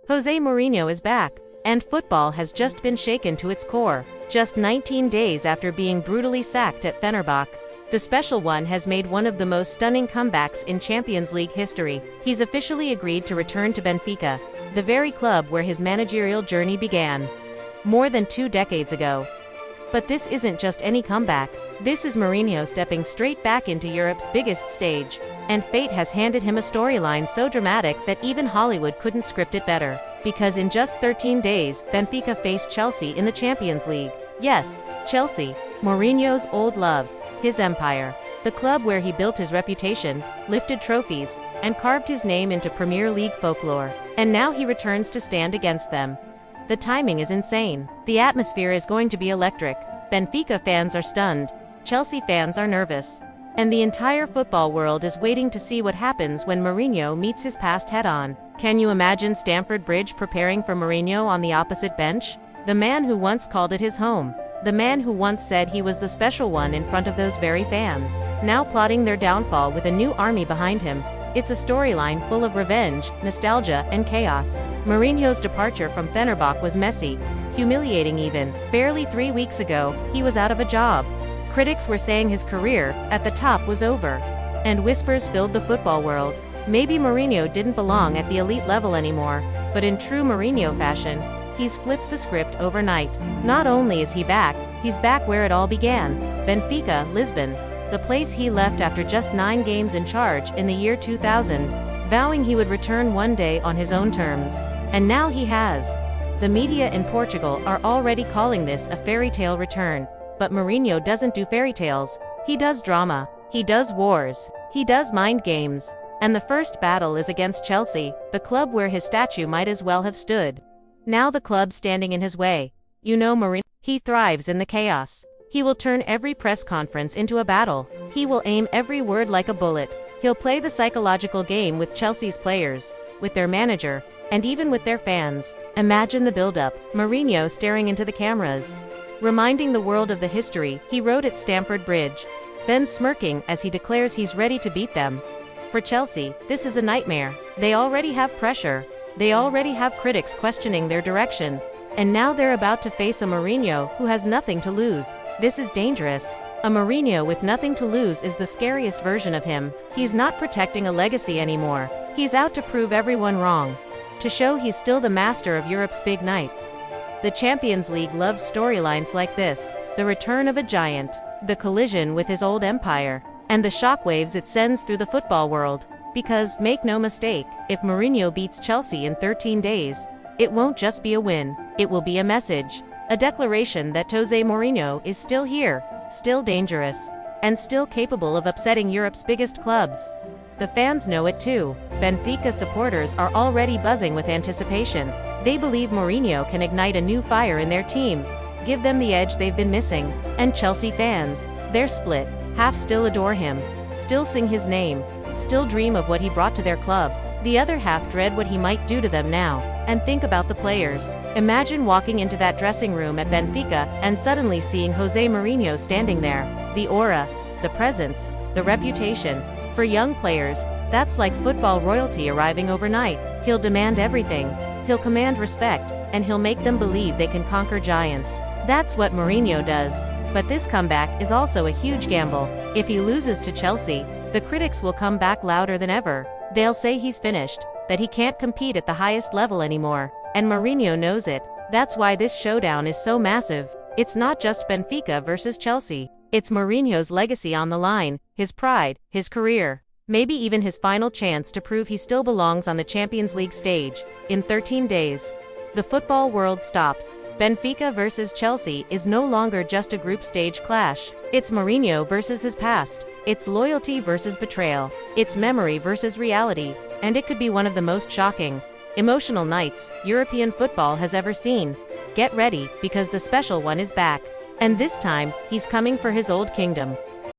Jose Mourinho is back, and football has just been shaken to its core. Just 19 days after being brutally sacked at Fenerbahçe, the special one has made one of the most stunning comebacks in Champions League history. He's officially agreed to return to Benfica, the very club where his managerial journey began, more than 2 decades ago. But this isn't just any comeback. This is Mourinho stepping straight back into Europe's biggest stage, and fate has handed him a storyline so dramatic that even Hollywood couldn't script it better. Because in just 13 days, Benfica faced Chelsea in the Champions League. Yes, Chelsea, Mourinho's old love, his empire, the club where he built his reputation, lifted trophies, and carved his name into Premier League folklore. And now he returns to stand against them. The timing is insane. The atmosphere is going to be electric. Benfica fans are stunned, Chelsea fans are nervous, and the entire football world is waiting to see what happens when Mourinho meets his past head-on. Can you imagine Stamford Bridge preparing for Mourinho on the opposite bench? The man who once called it his home. The man who once said he was the special one in front of those very fans. Now plotting their downfall with a new army behind him. It's a storyline full of revenge, nostalgia, and chaos. Mourinho's departure from Fenerbahçe was messy, humiliating even. Barely 3 weeks ago, he was out of a job. Critics were saying his career, at the top, was over. And whispers filled the football world. Maybe Mourinho didn't belong at the elite level anymore, but in true Mourinho fashion, he's flipped the script overnight. Not only is he back, he's back where it all began. Benfica, Lisbon, the place he left after just 9 games in charge in the year 2000, vowing he would return one day on his own terms. And now he has. The media in Portugal are already calling this a fairy tale return. But Mourinho doesn't do fairy tales. He does drama. He does wars. He does mind games. And the first battle is against Chelsea, the club where his statue might as well have stood. Now the club standing in his way. You know Mourinho, he thrives in the chaos. He will turn every press conference into a battle. He will aim every word like a bullet. He'll play the psychological game with Chelsea's players, with their manager, and even with their fans. Imagine the build-up, Mourinho staring into the cameras, reminding the world of the history he wrote at Stamford Bridge, then smirking as he declares he's ready to beat them. For Chelsea, this is a nightmare. They already have pressure. They already have critics questioning their direction. And now they're about to face a Mourinho who has nothing to lose. This is dangerous. A Mourinho with nothing to lose is the scariest version of him. He's not protecting a legacy anymore. He's out to prove everyone wrong, to show he's still the master of Europe's big nights. The Champions League loves storylines like this, the return of a giant, the collision with his old empire, and the shockwaves it sends through the football world. Because, make no mistake, if Mourinho beats Chelsea in 13 days, it won't just be a win, it will be a message, a declaration that Jose Mourinho is still here, still dangerous, and still capable of upsetting Europe's biggest clubs. The fans know it too. Benfica supporters are already buzzing with anticipation. They believe Mourinho can ignite a new fire in their team, give them the edge they've been missing. And Chelsea fans, they're split. Half still adore him, still sing his name, still dream of what he brought to their club. The other half dread what he might do to them now. And think about the players. Imagine walking into that dressing room at Benfica and suddenly seeing Jose Mourinho standing there. The aura, the presence, the reputation. For young players, that's like football royalty arriving overnight. He'll demand everything. He'll command respect, and he'll make them believe they can conquer giants. That's what Mourinho does. But this comeback is also a huge gamble. If he loses to Chelsea, the critics will come back louder than ever. They'll say he's finished, that he can't compete at the highest level anymore. And Mourinho knows it. That's why this showdown is so massive. It's not just Benfica versus Chelsea. It's Mourinho's legacy on the line, his pride, his career, maybe even his final chance to prove he still belongs on the Champions League stage. In 13 days, the football world stops. Benfica versus Chelsea is no longer just a group stage clash. It's Mourinho versus his past. It's loyalty versus betrayal. It's memory versus reality. And it could be one of the most shocking, emotional nights European football has ever seen. Get ready, because the special one is back. And this time, he's coming for his old kingdom.